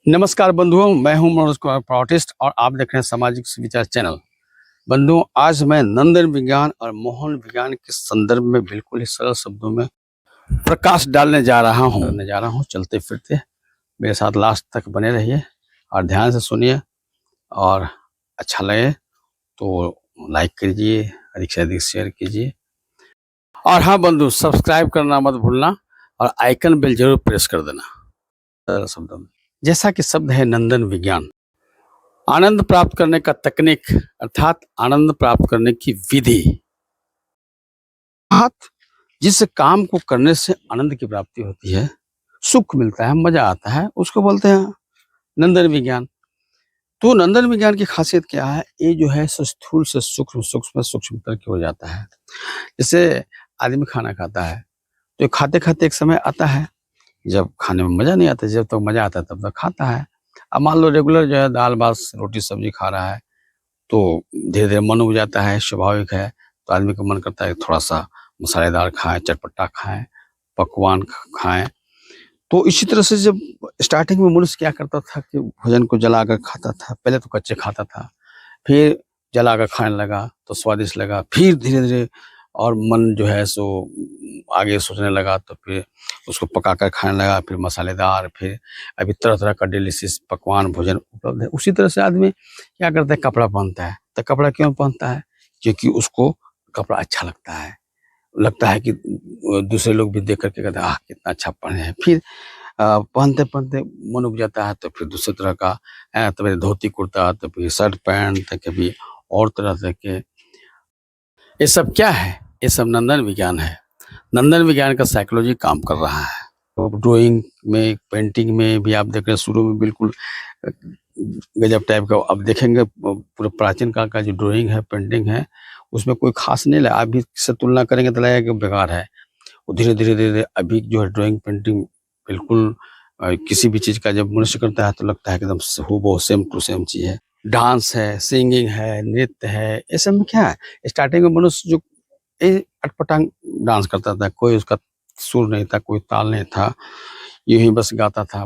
नमस्कार बंधुओं, मैं हूं मनोज कुमार आर्टिस्ट और आप देख रहे हैं सामाजिक सुविचार चैनल। बंधुओं, आज मैं नंदन विज्ञान और मोहन विज्ञान के संदर्भ में बिल्कुल ही सरल शब्दों में प्रकाश डालने जा रहा हूं। चलते फिरते मेरे साथ लास्ट तक बने रहिए और ध्यान से सुनिए, और अच्छा लगे तो लाइक कीजिए, अधिक से अधिक शेयर कीजिए। और हाँ बंधु, सब्सक्राइब करना मत भूलना और आइकन बेल जरूर प्रेस कर देना। सरल शब्दों में, जैसा कि शब्द है नंदन विज्ञान, आनंद प्राप्त करने का तकनीक अर्थात आनंद प्राप्त करने की विधि, अर्थात जिस काम को करने से आनंद की प्राप्ति होती है, सुख मिलता है, मजा आता है, उसको बोलते हैं नंदन विज्ञान। तो नंदन विज्ञान की खासियत क्या है? ये जो है स्थूल से सूक्ष्म, सूक्ष्म से सूक्ष्मतर की हो जाता है। जैसे आदमी खाना खाता है तो खाते खाते एक समय आता है जब खाने में मजा नहीं आता, जब तक मजा आता है तब तक खाता है। अब मान लो रेगुलर जो है दाल भात रोटी सब्जी खा रहा है तो धीरे धीरे मन उब जाता है, स्वाभाविक है। तो आदमी का मन करता है थोड़ा सा मसालेदार खाएं, चटपटा खाएं, पकवान खाएं। तो इसी तरह से जब स्टार्टिंग में मनुष्य क्या करता था कि भोजन को जलाकर खाता था। पहले तो कच्चे खाता था, फिर जलाकर खाने लगा तो स्वादिष्ट लगा, फिर धीरे धीरे और मन जो है सो आगे सोचने लगा तो फिर उसको पकाकर खाने लगा, फिर मसालेदार, फिर अभी तरह तरह का डिलीशियस पकवान भोजन उपलब्ध है। उसी तरह से आदमी क्या करता है, कपड़ा पहनता है। तो कपड़ा क्यों पहनता है? क्योंकि उसको कपड़ा अच्छा लगता है कि दूसरे लोग भी देख करके कहते हैं आह कितना अच्छा पहने हैं। फिर पहनते पहनते मन उब जाता है तो फिर दूसरे तरह का तो फिर धोती कुर्ता, तो फिर शर्ट पैंट, तो कभी और तरह तरह के। ये सब क्या है? ये सब नंदन विज्ञान है। नंदन विज्ञान का साइकोलॉजी काम कर रहा है। तो ड्राइंग में, पेंटिंग में भी आप देख रहे हैं, शुरू में बिल्कुल गजब टाइप का। अब देखेंगे पूरे प्राचीन काल का जो ड्राइंग है, पेंटिंग है, उसमें कोई खास नहीं लगा। अभी से तुलना करेंगे तो लगेगा कि बेकार है। वो धीरे धीरे धीरे अभी जो है ड्राइंग पेंटिंग बिल्कुल किसी भी चीज का जब मनुष्य करता है तो लगता है कि एकदम हूबहू सेम टू सेम चीज है। डांस है, सिंगिंग है, नृत्य है, ये सब में क्या है, स्टार्टिंग में मनुष्य जो अटपटांग डांस करता था, कोई उसका सुर नहीं था, कोई ताल नहीं था, यूं ही बस गाता था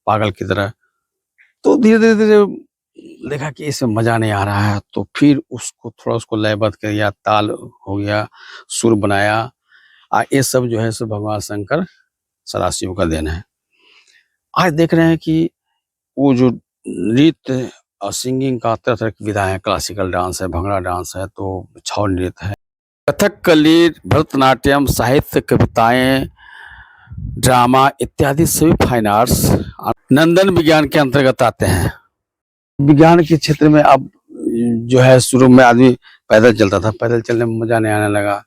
पागल की तरह। तो धीरे धीरे धीरे देखा कि इसमें मजा नहीं आ रहा है, तो फिर उसको थोड़ा उसको लयबद्ध कर दिया, ताल हो गया, सुर बनाया। ये सब जो है सो भगवान शंकर सदाशिव का देन है। आज देख रहे हैं कि वो जो नृत्य और सिंगिंग का तरह तरह की विधा है, क्लासिकल डांस है, भंगड़ा डांस है, तो छौ नृत्य है, कथकली, भरतनाट्यम, साहित्य, कविताएं, ड्रामा इत्यादि सभी फाइन आर्ट्स नंदन विज्ञान के अंतर्गत आते हैं। विज्ञान के क्षेत्र में अब जो है शुरू में आदमी पैदल चलता था, पैदल चलने में मजा नहीं आने लगा।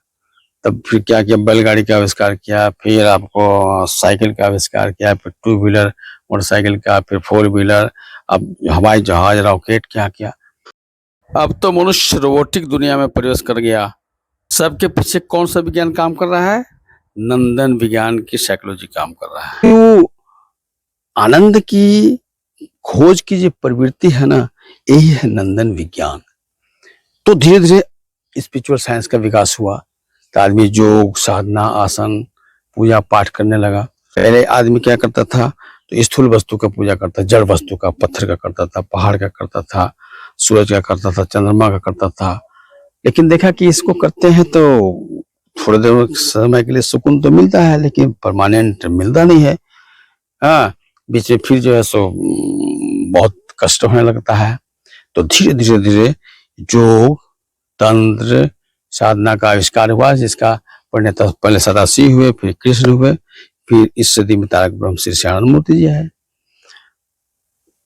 तब फिर क्या किया, बैलगाड़ी का आविष्कार किया, फिर आपको साइकिल का आविष्कार किया, फिर टू व्हीलर मोटरसाइकिल का, फिर फोर व्हीलर, अब हवाई जहाज, रॉकेट, क्या किया। अब तो मनुष्य रोबोटिक दुनिया में प्रवेश कर गया। सबके पीछे कौन सा विज्ञान काम कर रहा है? नंदन विज्ञान की साइकोलॉजी काम कर रहा है। तो आनंद की खोज की जो प्रवृत्ति है ना, यही है नंदन विज्ञान। तो धीरे धीरे स्पिरिचुअल साइंस का विकास हुआ, तो आदमी योग, साधना, आसन, पूजा पाठ करने लगा। पहले आदमी क्या करता था, तो स्थूल वस्तु का पूजा करता, जड़ वस्तु का, पत्थर का करता था, पहाड़ का करता था, सूरज का करता था, चंद्रमा का करता था। लेकिन देखा कि इसको करते हैं तो थोड़े देर समय के लिए सुकून तो मिलता है, लेकिन परमानेंट मिलता नहीं है। हाँ, बीच में फिर जो है सो बहुत कष्ट होने लगता है। तो धीरे धीरे धीरे योग, तंत्र, साधना का आविष्कार हुआ, जिसका प्रणेता पहले सदाशिव हुए, फिर कृष्ण हुए, फिर इस सदी में तारक ब्रह्म श्री श्यानंद मूर्ति जी है।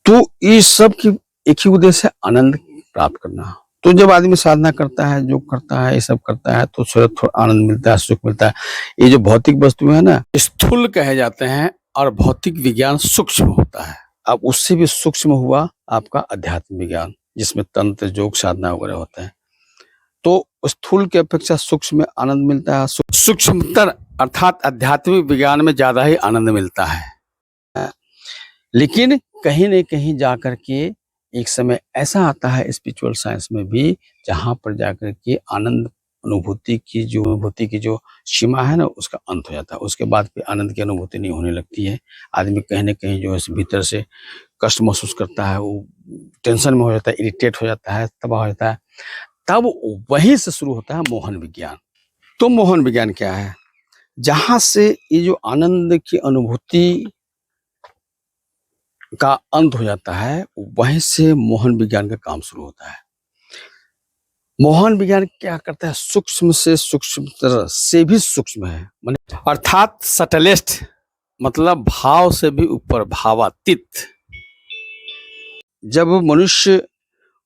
तो इस सब की एक ही उद्देश्य है, आनंद प्राप्त करना। तो जब आदमी साधना करता है, योग करता है, ये सब करता है, तो थोड़ा आनंद मिलता है, सुख मिलता है। ये जो भौतिक वस्तु है ना, स्थूल कहे जाते हैं, और भौतिक विज्ञान सूक्ष्म होता है। अब उससे भी सूक्ष्म हुआ आपका अध्यात्म विज्ञान, जिसमें तंत्र, योग, साधना वगैरह होता है। तो स्थूल की अपेक्षा सूक्ष्म में आनंद मिलता है। सूक्ष्मतर अर्थात आध्यात्मिक विज्ञान में ज्यादा ही आनंद मिलता है। लेकिन कहीं न कहीं जाकर के एक समय ऐसा आता है स्पिरिचुअल साइंस में भी, जहां पर जाकर के आनंद अनुभूति की जो सीमा है ना, उसका अंत हो जाता है। उसके बाद फिर आनंद की अनुभूति नहीं होने लगती है। आदमी कहीं न कहीं जो है भीतर से कष्ट महसूस करता है, वो टेंशन में हो जाता है, इरिटेट हो जाता है, तबाह हो जाता है, तब वहीं से शुरू होता है मोहन विज्ञान। तो मोहन विज्ञान क्या है? जहां से ये जो आनंद की अनुभूति का अंत हो जाता है, वहीं से मोहन विज्ञान का काम शुरू होता है। मोहन विज्ञान क्या करता है? सूक्ष्म से सूक्ष्म से भी सूक्ष्म है, अर्थात सटलेस्ट, मतलब भाव से भी ऊपर, भावातीत। जब मनुष्य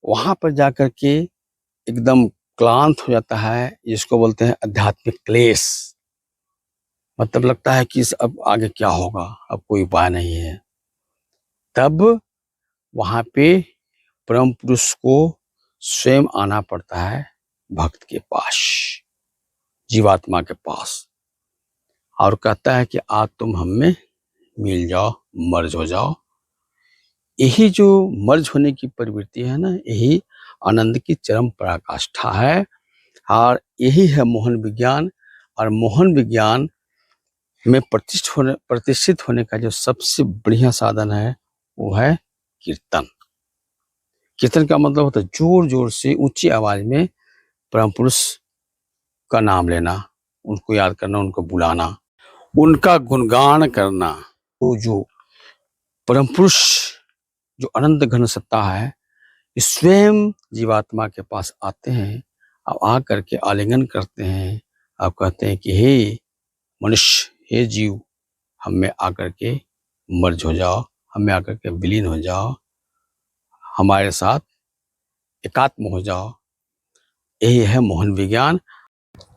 वहां पर जाकर के एकदम क्लांत हो जाता है, जिसको बोलते हैं आध्यात्मिक क्लेश, मतलब लगता है कि अब आगे क्या होगा, अब कोई उपाय नहीं है, तब वहां पे परम पुरुष को स्वयं आना पड़ता है भक्त के पास, जीवात्मा के पास, और कहता है कि आज तुम हम में मिल जाओ, मर्ज हो जाओ। यही जो मर्ज होने की प्रवृत्ति है ना, यही आनंद की चरम पराकाष्ठा है, और यही है मोहन विज्ञान। और मोहन विज्ञान में प्रतिष्ठित होने का जो सबसे बढ़िया साधन है, वो है कीर्तन। कीर्तन का मतलब होता है जोर जोर से ऊंची आवाज में परम पुरुष का नाम लेना, उनको याद करना, उनको बुलाना, उनका गुणगान करना। वो जो परम पुरुष जो अनंत घन सत्ता है, स्वयं जीवात्मा के पास आते हैं, अब आ करके आलिंगन करते हैं, अब कहते हैं कि हे मनुष्य, हे जीव, हम में आकर के मर्ज हो जाओ, हमें आकर के विलीन हो जाओ, हमारे साथ एकात्म हो जाओ। यही है मोहन विज्ञान।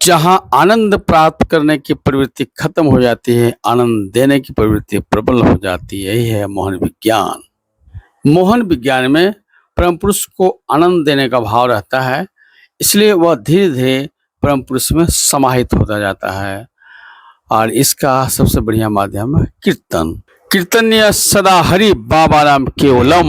जहां आनंद प्राप्त करने की प्रवृत्ति खत्म हो जाती है, आनंद देने की प्रवृत्ति प्रबल हो जाती है, यही है मोहन विज्ञान। मोहन विज्ञान में परम पुरुष को आनंद देने का भाव रहता है, इसलिए वह धीरे धीरे परम पुरुष में समाहित होता जाता है, और इसका सबसे बढ़िया माध्यम है कीर्तन। कीर्तन्य सदा हरि बाबा राम केवलम।